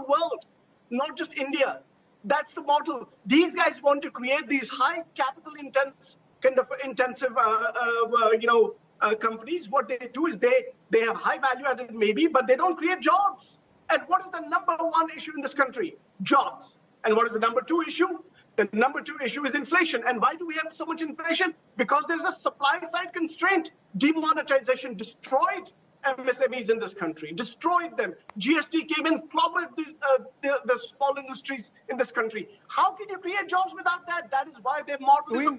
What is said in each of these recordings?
world, not just India. That's the model. These guys want to create these high capital intensive companies. What they do is they have high value added maybe, but they don't create jobs. And what is the number one issue in this country? Jobs. And what is the number two issue? The number two issue is inflation. And why do we have so much inflation? Because there's a supply side constraint. Demonetization destroyed MSMEs in this country, destroyed them. GST came in, clobbered the small industries in this country. How can you create jobs without that? That is why their model is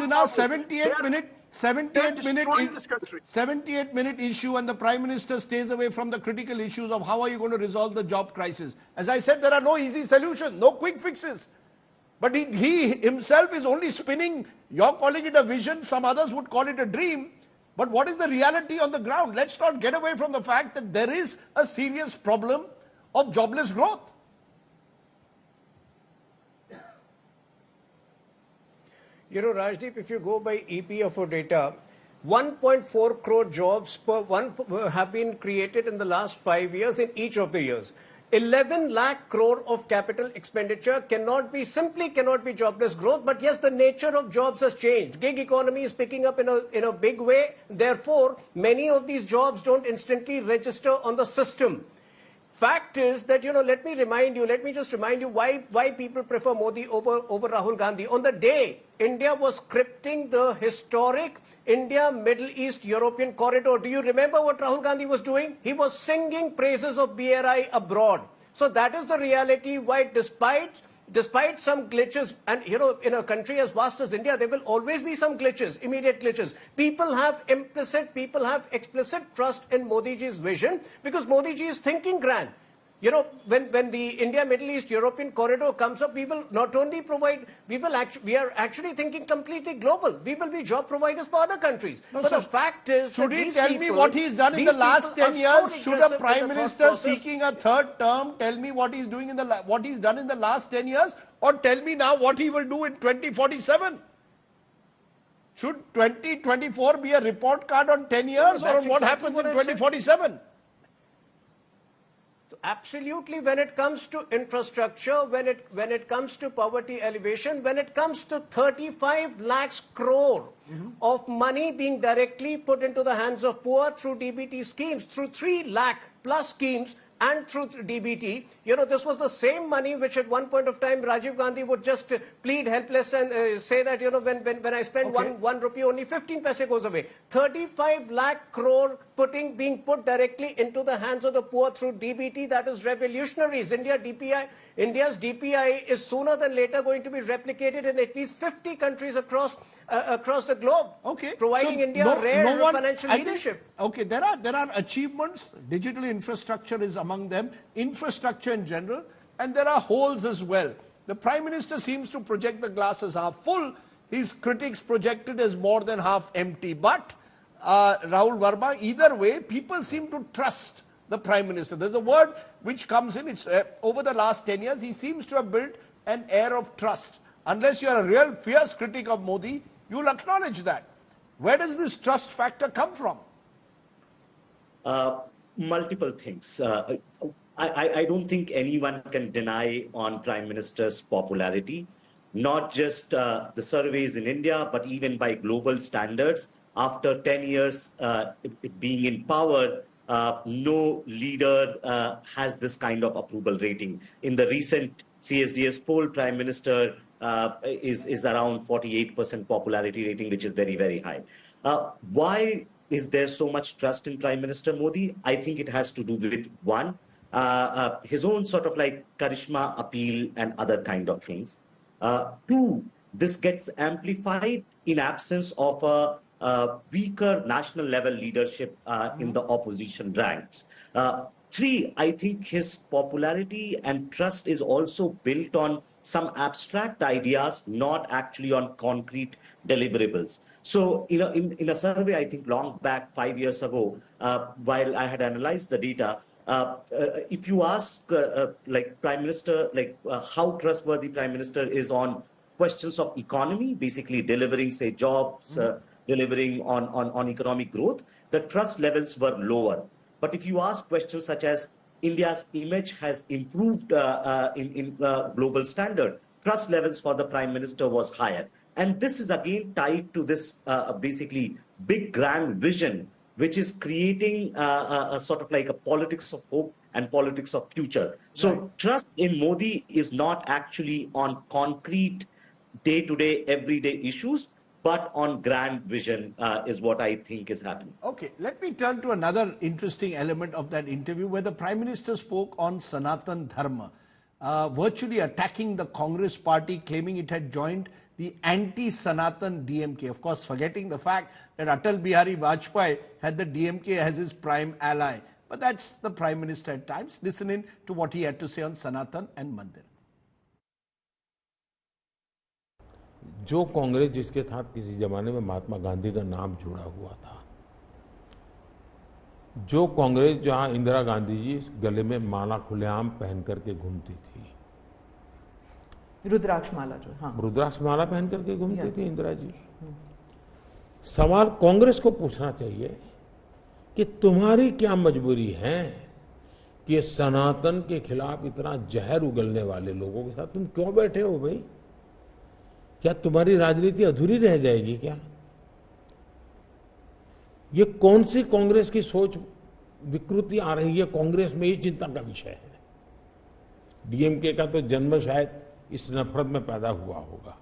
now 78-minute issue, and the Prime Minister stays away from the critical issues of how are you going to resolve the job crisis. As I said, there are no easy solutions, no quick fixes. But he himself is only spinning. You're calling it a vision, some others would call it a dream. But what is the reality on the ground? Let's not get away from the fact that there is a serious problem of jobless growth. You know, Rajdeep, if you go by EPFO data, 1.4 crore jobs have been created in the last 5 years in each of the years. 11 lakh crore of capital expenditure simply cannot be jobless growth. But yes, the nature of jobs has changed. Gig economy is picking up in a big way. Therefore, many of these jobs don't instantly register on the system. Fact is that, let me just remind you why people prefer Modi over Rahul Gandhi. On the day India was scripting the historic India, Middle East, European corridor, do you remember what Rahul Gandhi was doing? He was singing praises of BRI abroad. So that is the reality why despite some glitches, and in a country as vast as India, there will always be some glitches, immediate glitches. People have explicit trust in Modi ji's vision because Modi ji is thinking grand. When the India, Middle East, European corridor comes up, we will not only provide, we are actually thinking completely global. We will be job providers for other countries. No, but the fact is, should he tell me what he's done in the last 10 years? Should a Prime Minister seeking a third term tell me what he's doing what he's done in the last 10 years, or tell me now what he will do in 2047? Should 2024 be a report card on 10 years, or on what happens in 2047? Absolutely, when it comes to infrastructure, when it comes to poverty alleviation, when it comes to 35 lakhs crore of money being directly put into the hands of poor through DBT schemes, through 3 lakh plus schemes, and through DBT, this was the same money which at one point of time Rajiv Gandhi would just plead helpless and say that, when I spend one rupee, only 15 paise goes away. 35 lakh crore being put directly into the hands of the poor through DBT, that is revolutionary. India's DPI is sooner than later going to be replicated in at least 50 countries across the globe, providing India rare financial leadership. There are achievements. Digital infrastructure is among them, infrastructure in general, and there are holes as well. The Prime Minister seems to project the glass as half full. His critics project it as more than half empty. But Rahul Verma, either way, people seem to trust the Prime Minister. There's a word which comes in. It's over the last 10 years, he seems to have built an air of trust. Unless you're a real fierce critic of Modi, you'll acknowledge that. Where does this trust factor come from? Multiple things. I don't think anyone can deny on Prime Minister's popularity, not just the surveys in India, but even by global standards. After 10 years being in power, no leader has this kind of approval rating. In the recent CSDS poll, Prime Minister is around 48% popularity rating, which is very, very high. Why is there so much trust in Prime Minister Modi? I think it has to do with, one, his own sort of like charisma, appeal, and other kind of things. Two, this gets amplified in absence of a weaker national level leadership in the opposition ranks. Three, I think his popularity and trust is also built on some abstract ideas, not actually on concrete deliverables. So, in a survey, I think long back, 5 years ago, while I had analyzed the data, if you ask Prime Minister, how trustworthy Prime Minister is on questions of economy, basically delivering, say, jobs, delivering on economic growth, the trust levels were lower. But if you ask questions such as India's image has improved in global standard. Trust levels for the Prime Minister was higher. And this is again tied to this basically big grand vision, which is creating a sort of like a politics of hope and politics of future. So right. Trust in Modi is not actually on concrete day-to-day, everyday issues, but on grand vision is what I think is happening. Okay, let me turn to another interesting element of that interview where the Prime Minister spoke on Sanatan Dharma, virtually attacking the Congress party, claiming it had joined the anti-Sanatan DMK. Of course, forgetting the fact that Atal Bihari Vajpayee had the DMK as his prime ally. But that's the Prime Minister at times. Listen in to what he had to say on Sanatan and Mandir. जो कांग्रेस जिसके साथ किसी जमाने में महात्मा गांधी का नाम जुड़ा हुआ था, जो कांग्रेस जहां इंदिरा गांधी जी गले में माला खुलेआम पहन करके घूमती थी, रुद्राक्ष माला जो, हाँ, रुद्राक्ष माला पहन करके घूमती थी इंदिरा जी। सवाल कांग्रेस को पूछना चाहिए कि तुम्हारी क्या मजबूरी है कि सनातन के खिलाफ इतना जहर उगलने वाले लोगों के साथ तुम क्यों बैठे हो भाई? क्या तुम्हारी राजनीति अधूरी रह जाएगी क्या? ये कौन सी कांग्रेस की सोच विकृति आ रही है कांग्रेस में, ये चिंता का विषय है। डीएमके का तो जन्म शायद इस नफरत में पैदा हुआ होगा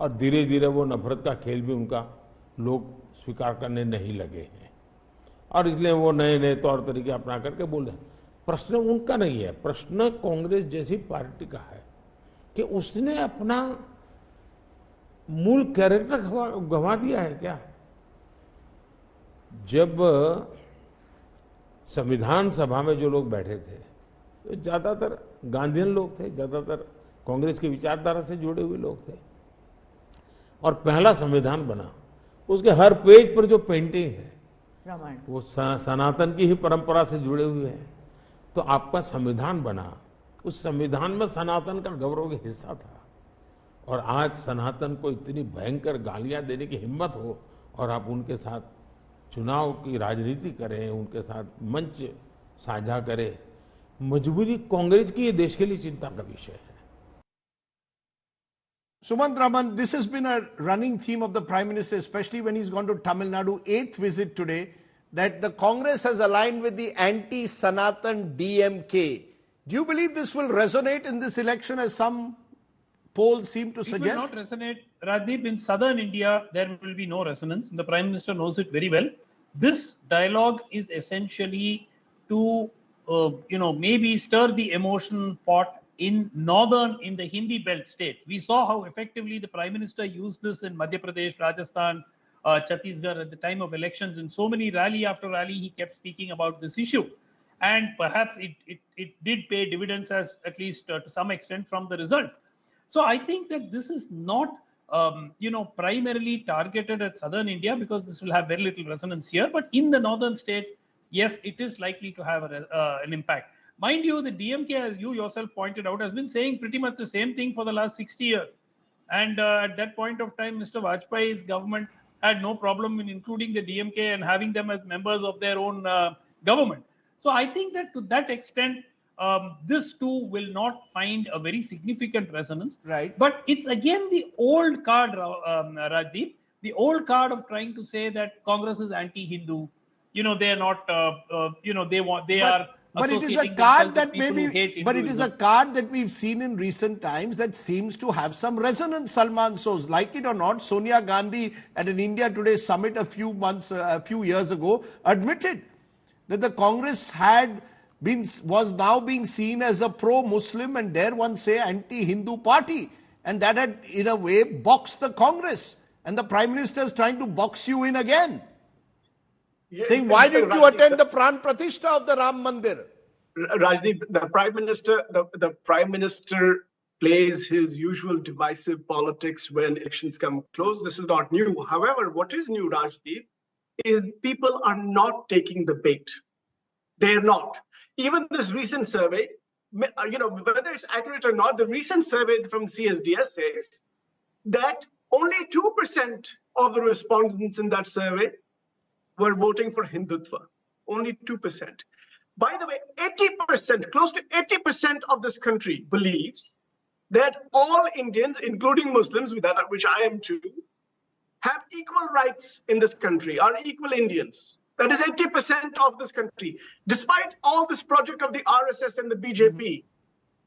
और धीरे धीरे वो नफरत का खेल भी उनका लोग स्वीकार करने नहीं लगे हैं और इसलिए वो नए नए तौर तरीके अपना करके बोल रहे हैं। प्रश्न उनका नहीं है, प्रश्न कांग्रेस जैसी पार्टी का है कि उसने अपना मूल कैरेक्टर गंवा दिया है क्या? जब संविधान सभा में जो लोग बैठे थे तो ज्यादातर गांधीयन लोग थे, ज्यादातर कांग्रेस की विचारधारा से जुड़े हुए लोग थे और पहला संविधान बना, उसके हर पेज पर जो पेंटिंग है रामायण वो सनातन की ही परंपरा से जुड़े हुए हैं। तो आपका संविधान बना, उस संविधान में सनातन का गौरव का हिस्सा था और आज सनातन को इतनी भयंकर गालियां देने की हिम्मत हो और आप उनके साथ चुनाव की राजनीति करें, उनके साथ मंच साझा करें, मजबूरी कांग्रेस की, ये देश के लिए चिंता का विषय है। Sumant Raman, this has been a running theme of the Prime Minister, especially when he's gone to Tamil Nadu, 8th visit today, that the Congress has aligned with the anti-Sanatan DMK. Do you believe this will resonate in this election as some polls seem to suggest? It will not resonate. Rajdeep, in southern India, there will be no resonance. The Prime Minister knows it very well. This dialogue is essentially to, maybe stir the emotion pot in the Hindi belt states. We saw how effectively the Prime Minister used this in Madhya Pradesh, Rajasthan, Chhattisgarh at the time of elections. In so many rally after rally, he kept speaking about this issue. And perhaps it did pay dividends, as at least to some extent, from the result. So I think that this is not, primarily targeted at southern India because this will have very little resonance here. But in the northern states, yes, it is likely to have an impact. Mind you, the DMK, as you yourself pointed out, has been saying pretty much the same thing for the last 60 years. And at that point of time, Mr. Vajpayee's government had no problem in including the DMK and having them as members of their own government. So I think that to that extent, this too will not find a very significant resonance. Right. But it's again the old card, Rajdeep, the old card of trying to say that Congress is anti-Hindu. They are not, they are. But it is a card that but it is a card that we've seen in recent times that seems to have some resonance, Salman. So, like it or not, Sonia Gandhi at an India Today summit a few years ago admitted that the Congress was now being seen as a pro-Muslim and dare one say anti-Hindu party, and that had in a way boxed the Congress, and the Prime Minister is trying to box you in again. Yes, saying, why did you attend the Pran Pratishtha of the Ram Mandir? Rajdeep, the Prime Minister plays his usual divisive politics when elections come close. This is not new. However, what is new, Rajdeep, is people are not taking the bait. They're not. Even this recent survey, whether it's accurate or not, the recent survey from CSDS says that only 2% of the respondents in that survey were voting for Hindutva, only 2%. By the way, 80%, close to 80% of this country believes that all Indians, including Muslims, which I am too, have equal rights in this country, are equal Indians. That is 80% of this country. Despite all this project of the RSS and the BJP,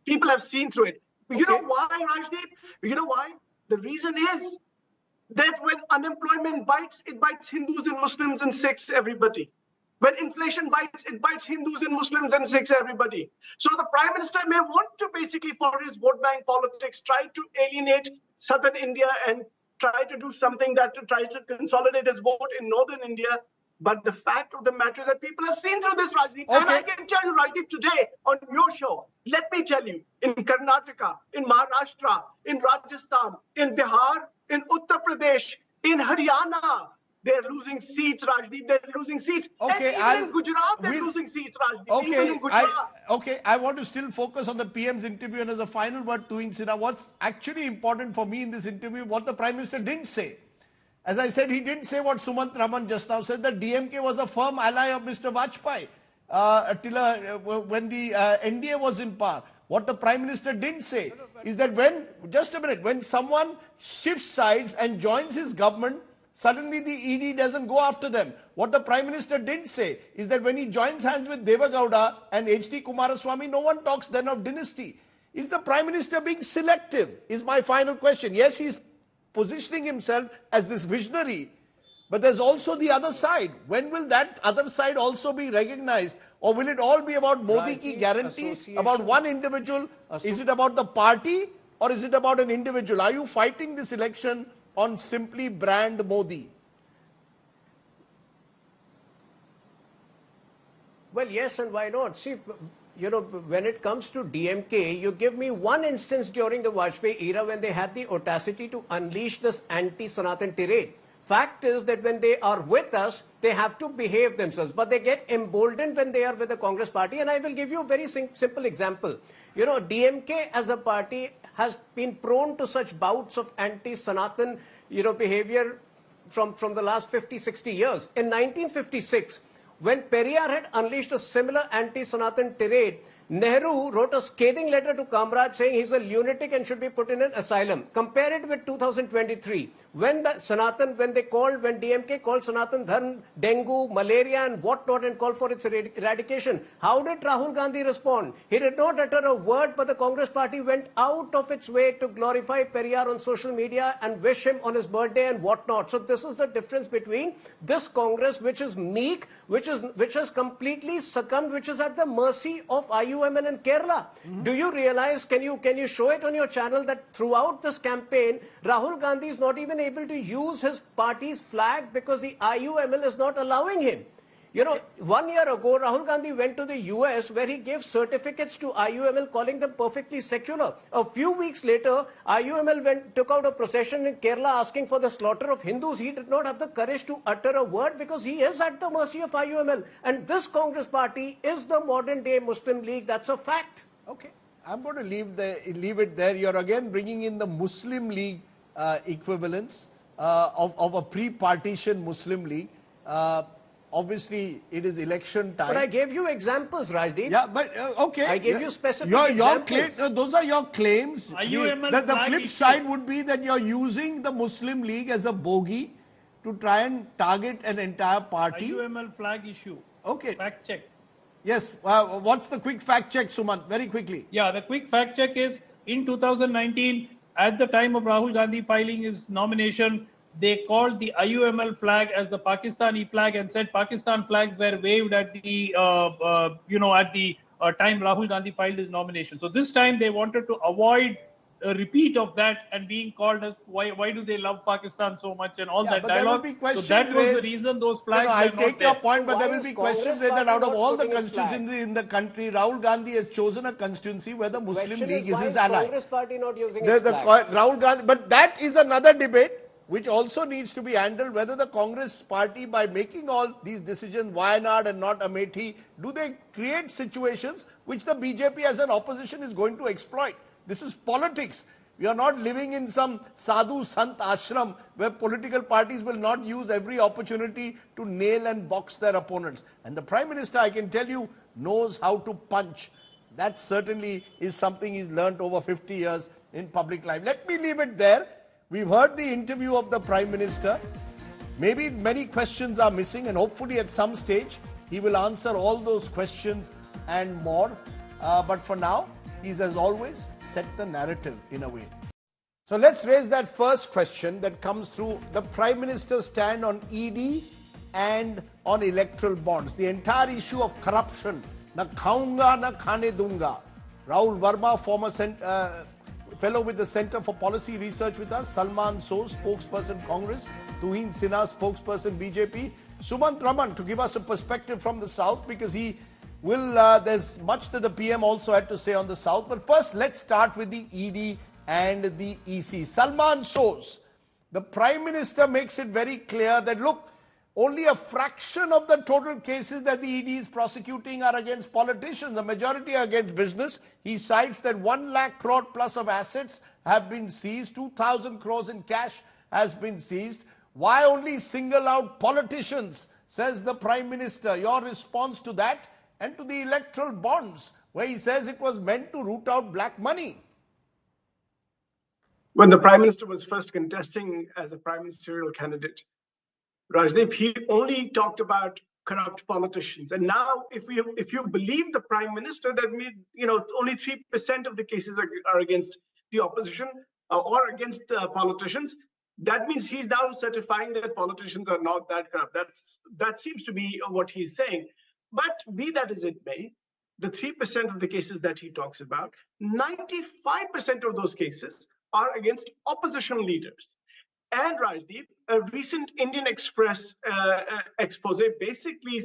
people have seen through it. You know why, Rajdeep? You know why? The reason is that when unemployment bites, it bites Hindus and Muslims and Sikhs, everybody. When inflation bites, it bites Hindus and Muslims and Sikhs, everybody. So the Prime Minister may want to basically, for his vote bank politics, try to alienate Southern India and try to do something that tries to consolidate his vote in Northern India. But the fact of the matter is that people have seen through this, Rajdeep. And I can tell you, Rajdeep, today on your show, let me tell you, in Karnataka, in Maharashtra, in Rajasthan, in Bihar, in Uttar Pradesh, in Haryana, they're losing seats, Rajdeep. They're losing seats. Okay, and even in Gujarat, they're losing seats, Rajdeep. Even in Gujarat. I want to still focus on the PM's interview. And as a final word to Insina, what's actually important for me in this interview, what the Prime Minister didn't say. As I said, he didn't say what Sumant Raman just now said, that DMK was a firm ally of Mr. Vajpayee when the NDA was in power. What the Prime Minister didn't say is that when someone shifts sides and joins his government, suddenly the ED doesn't go after them. What the Prime Minister didn't say is that when he joins hands with Devagowda and H.D. Kumaraswamy, no one talks then of dynasty. Is the Prime Minister being selective? Is my final question. Yes, he's positioning himself as this visionary, but there's also the other side. When will that other side also be recognized? Or will it all be about Modi ki guarantee, about one individual? Is it about the party or is it about an individual? Are you fighting this election on simply brand Modi? Well, yes, and why not? See, you know, when it comes to DMK, you give me one instance during the Vajpayee era when they had the audacity to unleash this anti-Sanatan tirade. Fact is that when they are with us, they have to behave themselves, but they get emboldened when they are with the Congress party. And I will give you a very simple example. You know, DMK as a party has been prone to such bouts of anti-Sanatan, behavior from the last 50, 60 years. In 1956, when Periyar had unleashed a similar anti-Sanatan tirade, Nehru wrote a scathing letter to Kamraj saying he's a lunatic and should be put in an asylum. Compare it with 2023, when DMK called Sanatan Dharm, dengue, malaria and whatnot and called for its eradication. How did Rahul Gandhi respond? He did not utter a word, but the Congress party went out of its way to glorify Periyar on social media and wish him on his birthday and whatnot. So this is the difference between this Congress, which is meek, which has completely succumbed, which is at the mercy of IUML in Kerala. Do you realize, can you show it on your channel, that throughout this campaign, Rahul Gandhi is not even able to use his party's flag because the IUML is not allowing him. 1 year ago, Rahul Gandhi went to the US where he gave certificates to IUML calling them perfectly secular. A few weeks later, IUML took out a procession in Kerala asking for the slaughter of Hindus. He did not have the courage to utter a word because he is at the mercy of IUML. And this Congress party is the modern day Muslim League. That's a fact. Okay. I'm going to leave it there. You're again bringing in the Muslim League equivalence of a pre-partition Muslim League. Obviously, it is election time. But I gave you examples, Rajdeep. Yeah, but okay. I gave you specific examples. Those are your claims. The flip side would be that you're using the Muslim League as a bogey to try and target an entire party. IUML flag issue. Okay. Fact check. Yes. What's the quick fact check, Sumant? Very quickly. Yeah, the quick fact check is in 2019, at the time of Rahul Gandhi filing his nomination, they called the IUML flag as the Pakistani flag and said Pakistan flags were waved at the time Rahul Gandhi filed his nomination. So this time they wanted to avoid a repeat of that and being called as why do they love Pakistan so much and all that dialogue. So that was the reason those flags I were not take your there. point, but Why there will be questions Congress raised that out of party all not the putting its constituencies in the country, Rahul Gandhi has chosen a constituency where the Muslim Question League is why his ally. Congress party not using its flag? Rahul Gandhi, but that is another debate which also needs to be handled, whether the Congress party, by making all these decisions, Wayanad and not Amethi, do they create situations which the BJP as an opposition is going to exploit? This is politics. We are not living in some sadhu sant ashram where political parties will not use every opportunity to nail and box their opponents. And the Prime Minister, I can tell you, knows how to punch. That certainly is something he's learnt over 50 years in public life. Let me leave it there. We've heard the interview of the Prime Minister. Maybe many questions are missing, and hopefully at some stage he will answer all those questions and more. But for now, he's as always set the narrative in a way. So let's raise that first question that comes through the Prime Minister's stand on ED and on electoral bonds. The entire issue of corruption. Na khaunga, na khane dunga. Rahul Verma, former fellow with the Center for Policy Research with us. Salman Soos, spokesperson Congress. Tuhin Sinha, spokesperson BJP. Sumant Raman to give us a perspective from the South, because he will, there's much that the PM also had to say on the South. But first, let's start with the ED and the EC. Salman Soos, the Prime Minister makes it very clear that, look, only a fraction of the total cases that the ED is prosecuting are against politicians. The majority are against business. He cites that 1 lakh crore plus of assets have been seized, 2,000 crores in cash has been seized. Why only single out politicians, says the Prime Minister. Your response to that and to the electoral bonds, where he says it was meant to root out black money. When the Prime Minister was first contesting as a prime ministerial candidate, Rajdeep, he only talked about corrupt politicians. And now, if you believe the Prime Minister, that only 3% of the cases are against the opposition or against politicians, that means he's now certifying that politicians are not that corrupt. That seems to be what he's saying. But be that as it may, the 3% of the cases that he talks about, 95% of those cases are against opposition leaders. And Rajdeep, a recent Indian Express expose basically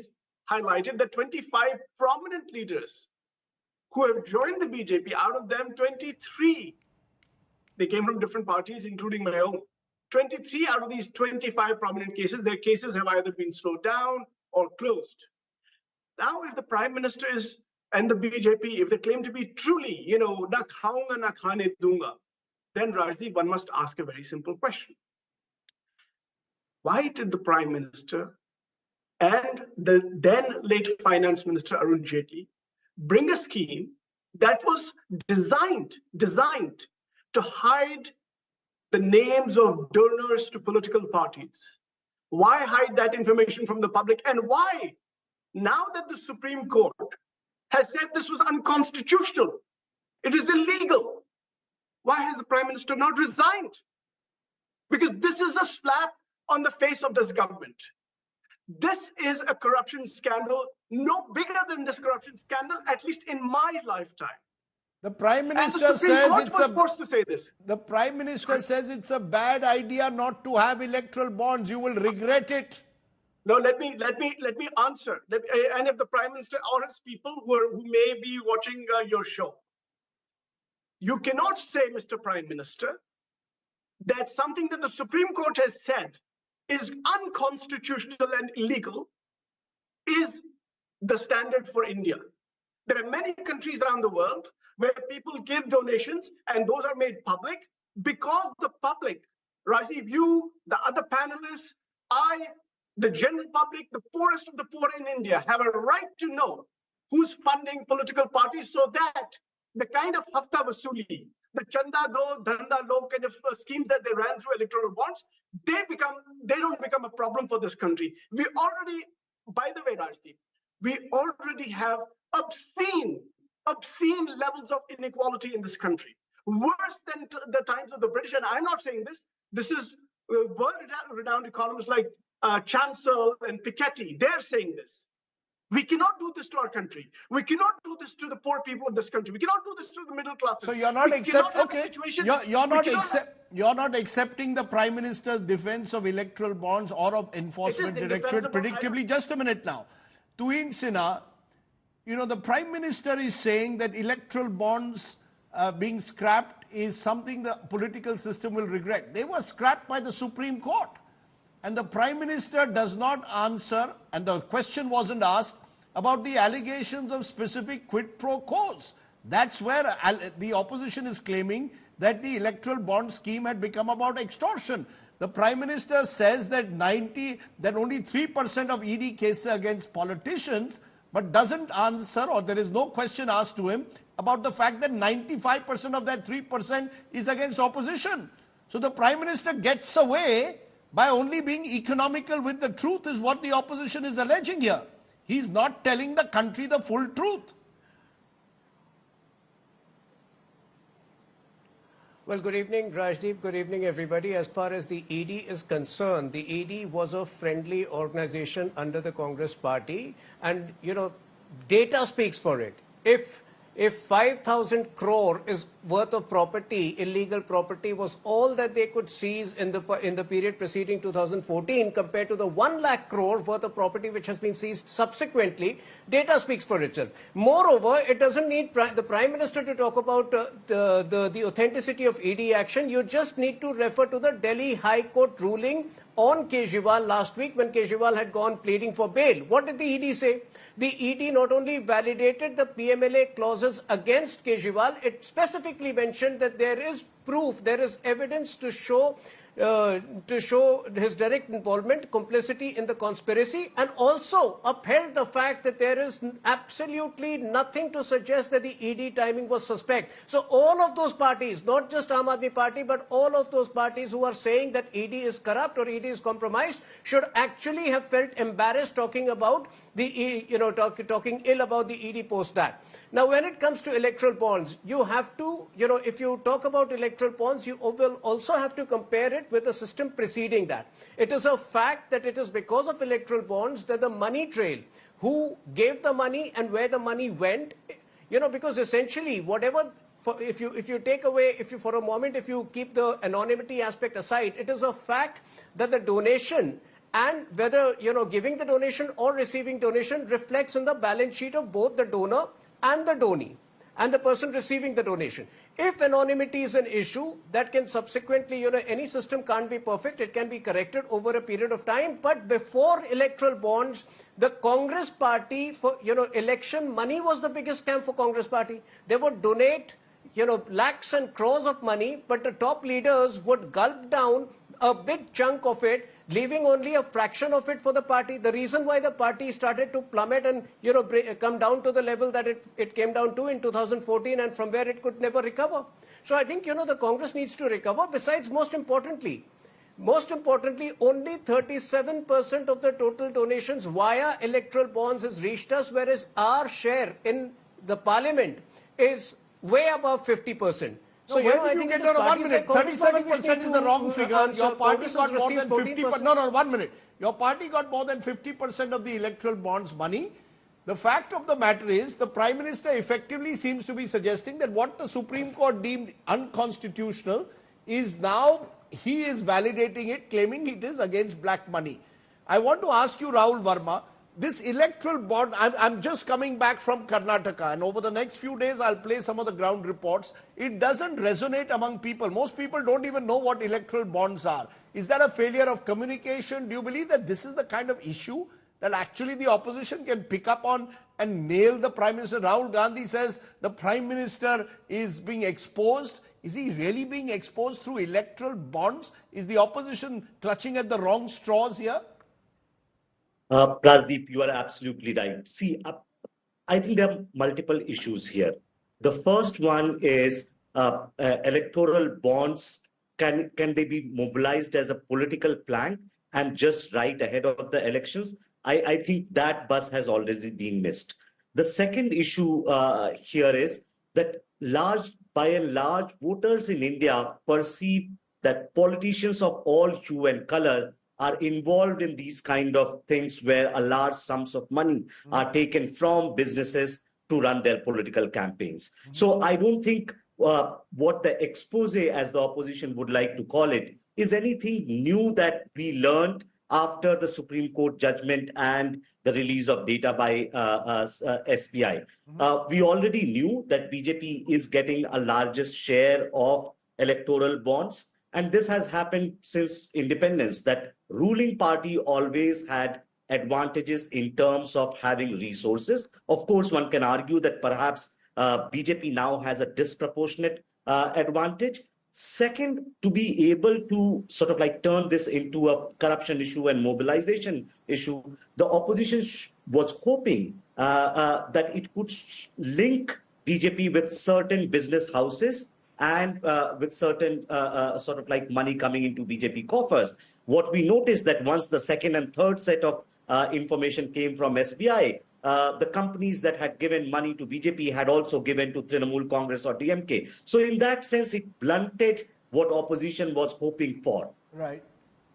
highlighted that 25 prominent leaders who have joined the BJP, out of them 23, they came from different parties, including my own. 23 out of these 25 prominent cases, their cases have either been slowed down or closed. Now, if the Prime Minister and the BJP, if they claim to be truly, na khaunga na khane dunga, then Rajdeep, one must ask a very simple question. Why did the Prime Minister and the then late Finance Minister Arun Jaitley bring a scheme that was designed to hide the names of donors to political parties? Why hide that information from the public? And why, now that the Supreme Court has said this was unconstitutional, it is illegal, why has the Prime Minister not resigned? Because this is a slap on the face of this government. This is a corruption scandal, no bigger than this corruption scandal, at least in my lifetime. The Prime Minister The Prime Minister says it's a bad idea not to have electoral bonds. You will regret it. No, let me answer. And if the Prime Minister or his people who may be watching your show, you cannot say, Mr. Prime Minister, that something that the Supreme Court has said is unconstitutional and illegal is the standard for India. There are many countries around the world where people give donations and those are made public because the public, Rajiv, you, the other panelists, I, the general public, the poorest of the poor in India have a right to know who's funding political parties, so that the kind of hafta vasuli, the chanda do, dhanda lo kind of schemes that they ran through electoral bonds, they don't become a problem for this country. We already, by the way, Rajdeep, we already have obscene levels of inequality in this country, worse than the times of the British. And I'm not saying this. This is world-renowned economists like Chancellor and Piketty. They're saying this. We cannot do this to our country. We cannot do this to the poor people of this country. We cannot do this to the middle classes. So you're not you're not accepting the Prime Minister's defense of electoral bonds or of Enforcement Directorate predictably. Just a minute now. Tuhin Sinha, the Prime Minister is saying that electoral bonds being scrapped is something the political system will regret. They were scrapped by the Supreme Court. And the Prime Minister does not answer, and the question wasn't asked, about the allegations of specific quid pro quos. That's where the opposition is claiming that the electoral bond scheme had become about extortion. The Prime Minister says that only 3% of ED cases against politicians, but doesn't answer, or there is no question asked to him about the fact that 95% of that 3% is against opposition. So the Prime Minister gets away by only being economical with the truth, is what the opposition is alleging here. He's not telling the country the full truth. Well, good evening, Rajdeep. Good evening, everybody. As far as the ED is concerned, the ED was a friendly organization under the Congress party. And, you know, data speaks for it. If 5,000 crore is worth of property, illegal property, was all that they could seize in the period preceding 2014 compared to the 1 lakh crore worth of property which has been seized subsequently, data speaks for itself. Moreover, it doesn't need the Prime Minister to talk about the authenticity of ED action. You just need to refer to the Delhi High Court ruling on Kejriwal last week when Kejriwal had gone pleading for bail. What did the ED say? The ED not only validated the PMLA clauses against Kejriwal, it specifically mentioned that there is proof, there is evidence to show his direct involvement, complicity in the conspiracy, and also upheld the fact that there is absolutely nothing to suggest that the ED timing was suspect. So all of those parties, not just Aam Aadmi Party, but all of those parties who are saying that ED is corrupt or ED is compromised should actually have felt embarrassed talking about talking ill about the ED post that. Now, when it comes to electoral bonds, you have to, if you talk about electoral bonds, you will also have to compare it with the system preceding that. It is a fact that it is because of electoral bonds that the money trail, who gave the money and where the money went, because essentially whatever, if you take away, for a moment, if you keep the anonymity aspect aside, it is a fact that the donation and whether, giving the donation or receiving donation reflects in the balance sheet of both the donor and the donee and the person receiving the donation. If anonymity is an issue, that can subsequently, any system can't be perfect. It can be corrected over a period of time. But before electoral bonds, the Congress party for, election money was the biggest scam for Congress party. They would donate, lakhs and crores of money, but the top leaders would gulp down a big chunk of it, leaving only a fraction of it for the party. The reason why the party started to plummet and come down to the level that it came down to in 2014, and from where it could never recover. So I think the Congress needs to recover. Besides, most importantly, only 37% of the total donations via electoral bonds has reached us, whereas our share in the parliament is way above 50%. So I think you get on 1 minute. 37% is the wrong figure. Your party got more than 50%. No, 1 minute. Your party got more than 50% of the electoral bonds money. The fact of the matter is, the Prime Minister effectively seems to be suggesting that what the Supreme Court deemed unconstitutional is now, he is validating it, claiming it is against black money. I want to ask you, Rahul Verma, this electoral bond, I'm just coming back from Karnataka, and over the next few days I'll play some of the ground reports. It doesn't resonate among people. Most people don't even know what electoral bonds are. Is that a failure of communication? Do you believe that this is the kind of issue that actually the opposition can pick up on and nail the Prime Minister? Rahul Gandhi says the Prime Minister is being exposed. Is he really being exposed through electoral bonds? Is the opposition clutching at the wrong straws here? Rajdeep, you are absolutely right. See, I think there are multiple issues here. The first one is electoral bonds. Can they be mobilized as a political plank and just right ahead of the elections? I think that bus has already been missed. The second issue here is that by and large, voters in India perceive that politicians of all hue and color are involved in these kind of things where a large sums of money are taken from businesses to run their political campaigns. So I don't think what the expose, as the opposition would like to call it, is anything new that we learned after the Supreme Court judgment and the release of data by SBI. We already knew that BJP is getting a largest share of electoral bonds. And this has happened since independence, that ruling party always had advantages in terms of having resources. Of course, one can argue that perhaps BJP now has a disproportionate advantage. Second, to be able to sort of like turn this into a corruption issue and mobilization issue, the opposition was hoping that it could link BJP with certain business houses and with certain sort of like money coming into BJP coffers. What we noticed that once the second and third set of information came from SBI, the companies that had given money to BJP had also given to Trinamool Congress or DMK. So in that sense, it blunted what opposition was hoping for. Right.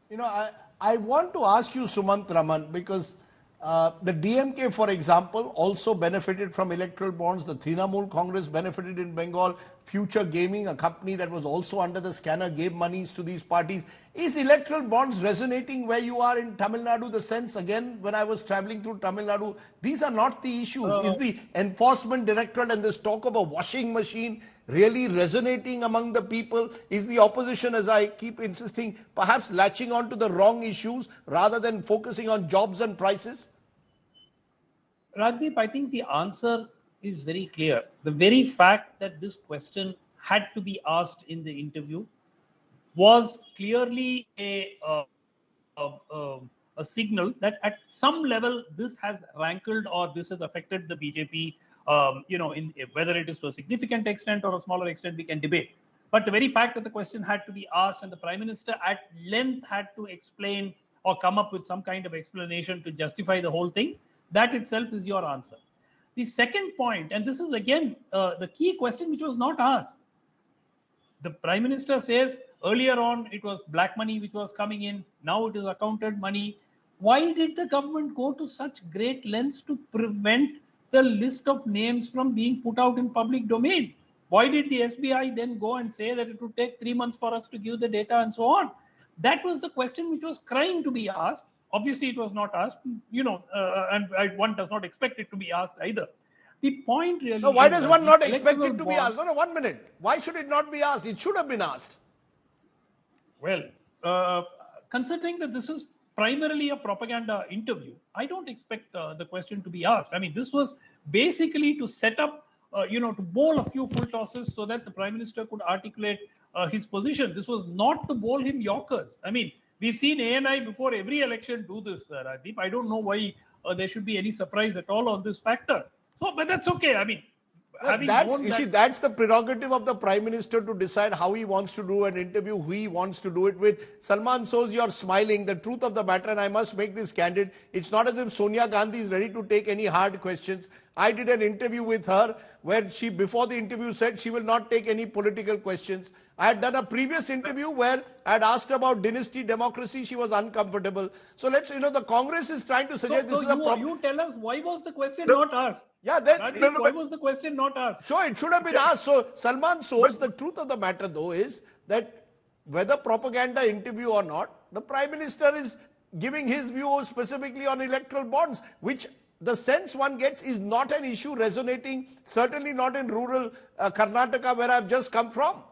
You know, I want to ask you, Sumant Raman, because the DMK, for example, also benefited from electoral bonds. The Trinamool Congress benefited in Bengal. Future Gaming, a company that was also under the scanner, gave monies to these parties. Is electoral bonds resonating where you are in Tamil Nadu? The sense, again, when I was traveling through Tamil Nadu, these are not the issues. Is the enforcement directorate and this talk of a washing machine really resonating among the people? Is the opposition, as I keep insisting, perhaps latching on to the wrong issues rather than focusing on jobs and prices? Rajdeep, I think the answer is very clear. The very fact that this question had to be asked in the interview was clearly a signal that at some level this has rankled or this has affected the BJP. In whether it is to a significant extent or a smaller extent, we can debate. But the very fact that the question had to be asked and the Prime Minister at length had to explain or come up with some kind of explanation to justify the whole thing, that itself is your answer. The second point, and this is again the key question which was not asked. The Prime Minister says earlier on it was black money which was coming in, now it is accounted money. Why did the government go to such great lengths to prevent the list of names from being put out in public domain? Why did the SBI then go and say that it would take 3 months for us to give the data and so on? That was the question which was crying to be asked. Obviously, it was not asked, and one does not expect it to be asked either. The point really No, why does one not expect it to be asked? No, 1 minute. Why should it not be asked? It should have been asked. Well, considering that this is primarily a propaganda interview, I don't expect the question to be asked. I mean, this was basically to set up, to bowl a few full tosses so that the Prime Minister could articulate his position. This was not to bowl him Yorkers. I mean, we've seen ANI before every election do this, Rajdeep. I don't know why there should be any surprise at all on this factor. So, but that's okay. I mean, that's the prerogative of the Prime Minister to decide how he wants to do an interview, who he wants to do it with. Salman Soz, you're smiling. The truth of the matter, and I must make this candid, it's not as if Sonia Gandhi is ready to take any hard questions. I did an interview with her where she, before the interview, said she will not take any political questions. I had done a previous interview where I had asked about dynasty democracy. She was uncomfortable. So let's, the Congress is trying to suggest this is a problem. You tell us, why was the question not asked? Yeah, why was the question not asked? Sure, it should have been asked. So, Salman Soz, the truth of the matter though is that whether propaganda interview or not, the Prime Minister is giving his view specifically on electoral bonds, which the sense one gets is not an issue resonating, certainly not in rural Karnataka where I've just come from.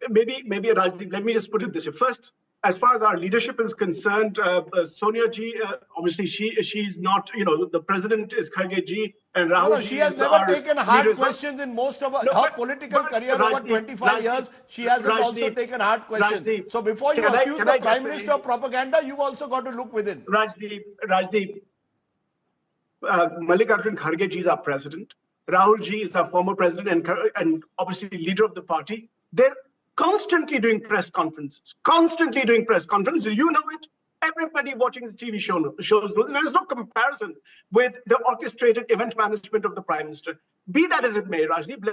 Maybe Rajdeep, let me just put it this way. First, as far as our leadership is concerned, Sonia ji, obviously she's not, the president is Kharge ji and Rahul No, she has never taken hard questions in most of her political career over 25 years. She hasn't also taken hard questions. So before you accuse the Prime Minister of propaganda, you've also got to look within. Rajdeep, Mallikarjun Kharge ji is our president. Rahul ji is our former president and obviously leader of the party. They're constantly doing press conferences. You know it. Everybody watching the TV shows knows. There is no comparison with the orchestrated event management of the Prime Minister. Be that as it may, Rajdeep,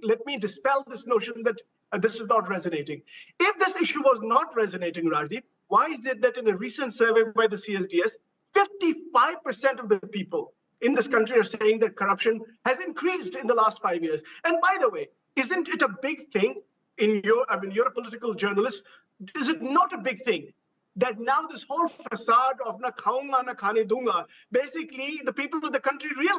let me dispel this notion that this is not resonating. If this issue was not resonating, Rajdeep, why is it that in a recent survey by the CSDS, 55% of the people in this country are saying that corruption has increased in the last 5 years? And by the way, isn't it a big thing you're a political journalist, is it not a big thing that now this whole facade of na khaunga na khane dunga, basically the people of the country realize